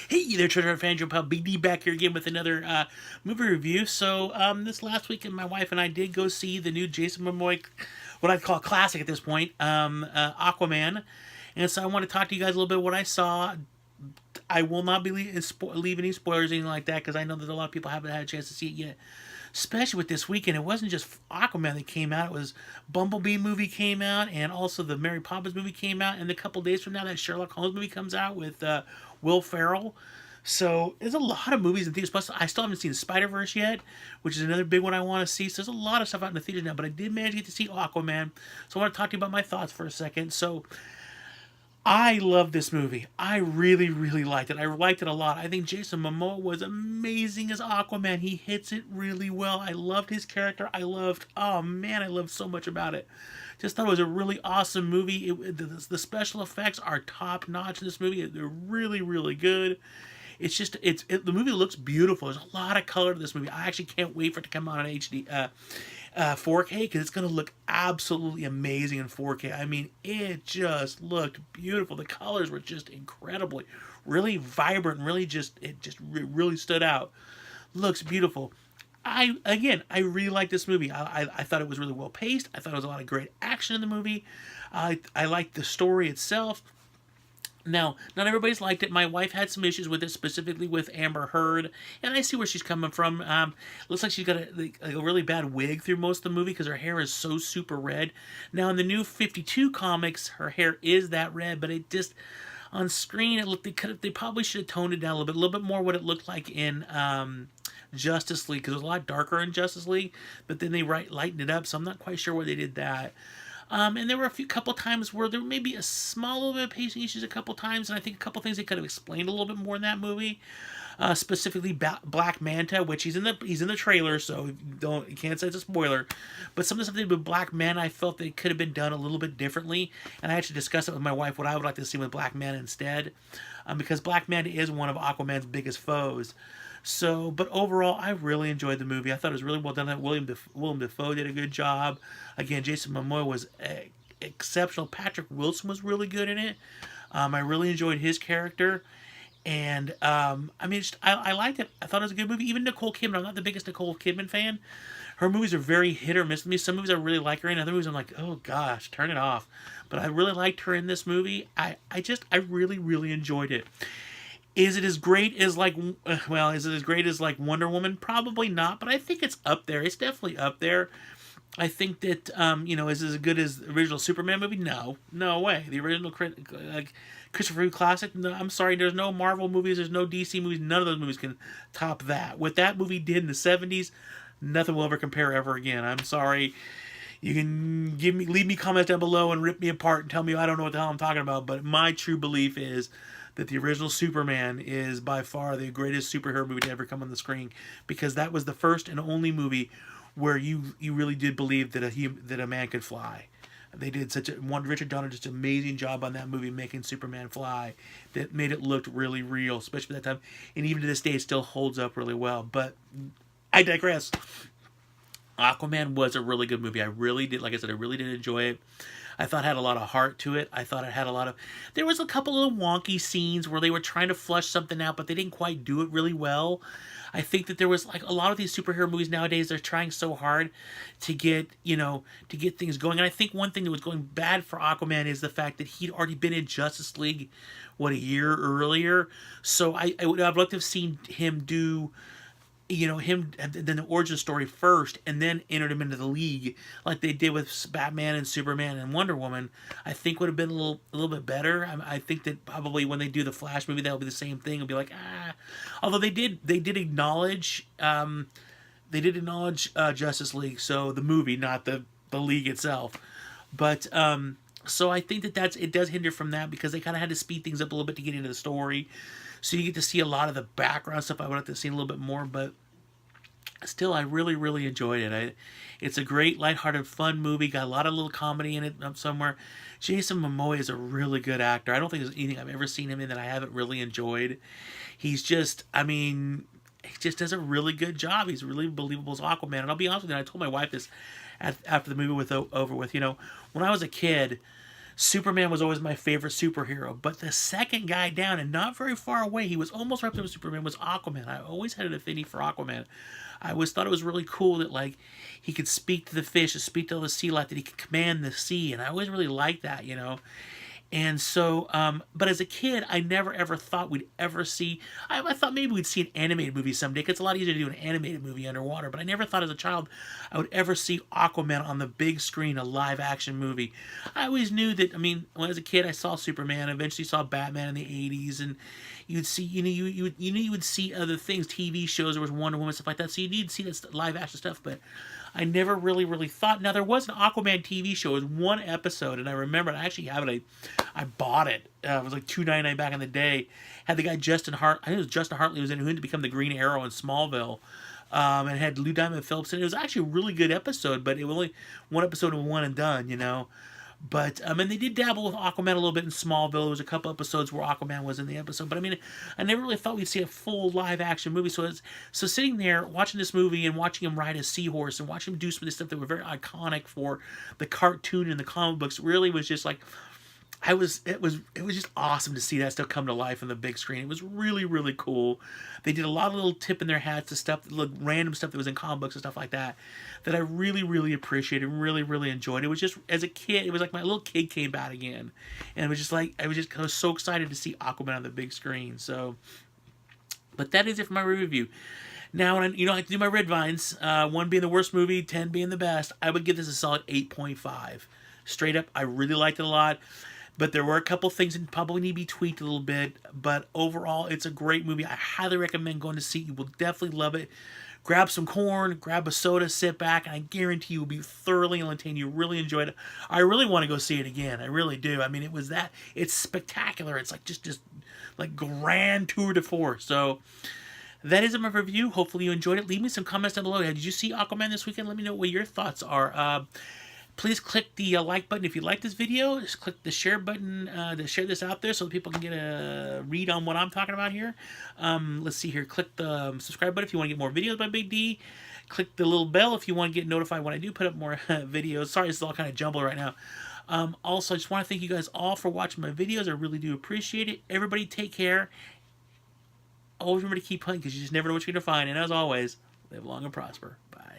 Hey there, Treasure Hunt fan, Joe Pal Big D back here again with another movie review. So, this last weekend, my wife and I did go see the new Jason Momoa, what I'd call classic at this point, Aquaman. And so I want to talk to you guys a little bit what I saw. I will not be leaving any spoilers or anything like that because I know that a lot of people haven't had a chance to see it yet. Especially with this weekend, it wasn't just Aquaman that came out. It was Bumblebee movie came out, and also the Mary Poppins movie came out. And a couple days from now, that Sherlock Holmes movie comes out with Will Ferrell. So there's a lot of movies and theaters. Plus, I still haven't seen Spider-Verse yet, which is another big one I want to see. So there's a lot of stuff out in the theaters now. But I did manage to get to see Aquaman. So I want to talk to you about my thoughts for a second. So I love this movie. I really, really liked it. I liked it a lot. I think Jason Momoa was amazing as Aquaman. He hits it really well. I loved his character. Oh man, I loved so much about it. Just thought it was a really awesome movie. The special effects are top notch in this movie. They're really, really good. The movie looks beautiful. There's a lot of color to this movie. I actually can't wait for it to come out on HD 4K because it's going to look absolutely amazing in 4K. I mean, it just looked beautiful. The colors were just incredibly, really vibrant. Really stood out. Looks beautiful. I really like this movie. I thought it was really well paced. I thought there was a lot of great action in the movie. I liked the story itself. Now, not everybody's liked it. My wife had some issues with it, specifically with Amber Heard, and I see where she's coming from. Looks like she's got a really bad wig through most of the movie because her hair is so super red. Now, in the new 52 comics, her hair is that red, but it just on screen they probably should have toned it down a little bit more what it looked like in Justice League because it was a lot darker in Justice League, but then they lightened it up, so I'm not quite sure why they did that. And there were couple times where there may be a small little bit of pacing issues a couple times, and I think a couple things they could have explained a little bit more in that movie. Specifically, Black Manta, which he's in the trailer, so you can't say it's a spoiler. But some of the stuff they did with Black Manta, I felt they could have been done a little bit differently, and I actually discussed it with my wife what I would like to see with Black Manta instead, because Black Manta is one of Aquaman's biggest foes. So, but overall, I really enjoyed the movie. I thought it was really well done. William Dafoe did a good job. Again, Jason Momoa was exceptional. Patrick Wilson was really good in it. I really enjoyed his character. And, I mean, I liked it. I thought it was a good movie. Even Nicole Kidman, I'm not the biggest Nicole Kidman fan. Her movies are very hit or miss with me. Some movies I really like her in. Other movies I'm like, oh gosh, turn it off. But I really liked her in this movie. I really, really enjoyed it. Is it as great as like Wonder Woman? Probably not, but I think it's up there. It's definitely up there. I think that is it as good as the original Superman movie? No, no way. The original Christopher Reeve classic. No, I'm sorry. There's no Marvel movies. There's no DC movies. None of those movies can top that. What that movie did in the '70s, nothing will ever compare ever again. I'm sorry. You can leave me comments down below and rip me apart and tell me I don't know what the hell I'm talking about. But my true belief is that the original Superman is by far the greatest superhero movie to ever come on the screen because that was the first and only movie where you really did believe that a man could fly. They did Richard Donner just an amazing job on that movie making Superman fly that made it look really real, especially at that time, and even to this day it still holds up really well. But I digress. Aquaman was a really good movie. I really did, like I said, I really did enjoy it. I thought it had a lot of heart to it. I thought it had a lot of. There was a couple of wonky scenes where they were trying to flush something out, but they didn't quite do it really well. I think that there was like a lot of these superhero movies nowadays. They're trying so hard to get things going. And I think one thing that was going bad for Aquaman is the fact that he'd already been in Justice League, a year earlier. So I'd like to have seen him do him and then the origin story first and then entered him into the league like they did with Batman and Superman and Wonder Woman. I think would have been a little bit better. I think that probably when they do the Flash movie that'll be the same thing. It'll be like although they did acknowledge Justice League, so the movie, not the league itself. But so I think it does hinder from that because they kind of had to speed things up a little bit to get into the story. So you get to see a lot of the background stuff. I would have to see a little bit more, but still, I really, really enjoyed it. It's a great, lighthearted, fun movie. Got a lot of little comedy in it somewhere. Jason Momoa is a really good actor. I don't think there's anything I've ever seen him in that I haven't really enjoyed. He just does a really good job. He's really believable as Aquaman. And I'll be honest with you, I told my wife this after the movie was over with. When I was a kid, Superman was always my favorite superhero, but the second guy down and not very far away, he was almost right up with Superman, was Aquaman. I always had an affinity for Aquaman. I always thought it was really cool that like he could speak to the fish, speak to all the sea life, that he could command the sea, and I always really liked that, you know. And so, but as a kid, I never ever thought we'd ever see. I thought maybe we'd see an animated movie someday, 'cause it's a lot easier to do an animated movie underwater. But I never thought as a child I would ever see Aquaman on the big screen, a live action movie. I always knew that. I mean, when I was a kid, I saw Superman. I eventually saw Batman in the '80s, and you'd see, you knew you would see other things, TV shows. There was Wonder Woman, stuff like that. So you need to see this live action stuff, but I never really thought. Now there was an Aquaman TV show. It was one episode, and I remember I actually have it. I bought it. It was like $2.99 back in the day. Had the guy Justin Hart. I think it was Justin Hartley was in it, who had to become the Green Arrow in Smallville. And it had Lou Diamond Phillips in it. It was actually a really good episode, but it was only one episode and one and done, you know. But and they did dabble with Aquaman a little bit in Smallville. There was a couple episodes where Aquaman was in the episode, but I mean, I never really thought we'd see a full live action movie. So sitting there watching this movie and watching him ride a seahorse and watching him do some of this stuff that were very iconic for the cartoon and the comic books really was just like, it was just awesome to see that stuff come to life on the big screen. It was really cool. They did a lot of little tip in their hats to stuff, random stuff that was in comic books and stuff like that, that I really appreciated, really enjoyed. It was just, as a kid, it was like my little kid came back again, and it was just like I was so excited to see Aquaman on the big screen. So, but that is it for my review. Now, when I like to do my red vines, 1 being the worst movie, 10 being the best, I would give this a solid 8.5. Straight up, I really liked it a lot. But there were a couple things that probably need to be tweaked a little bit. But overall, it's a great movie. I highly recommend going to see it. You will definitely love it. Grab some corn, grab a soda, sit back, and I guarantee you will be thoroughly entertained. You really enjoyed it. I really want to go see it again. I really do. I mean, it's spectacular. It's like just like grand tour de force. So that is my review. Hopefully you enjoyed it. Leave me some comments down below. Did you see Aquaman this weekend? Let me know what your thoughts are. Please click the like button if you like this video. Just click the share button to share this out there so that people can get a read on what I'm talking about here. Let's see here. Click the subscribe button if you want to get more videos by Big D. Click the little bell if you want to get notified when I do put up more videos. Sorry, this is all kind of jumbled right now. Also, I just want to thank you guys all for watching my videos. I really do appreciate it. Everybody take care. Always remember to keep playing because you just never know what you're going to find. And as always, live long and prosper. Bye.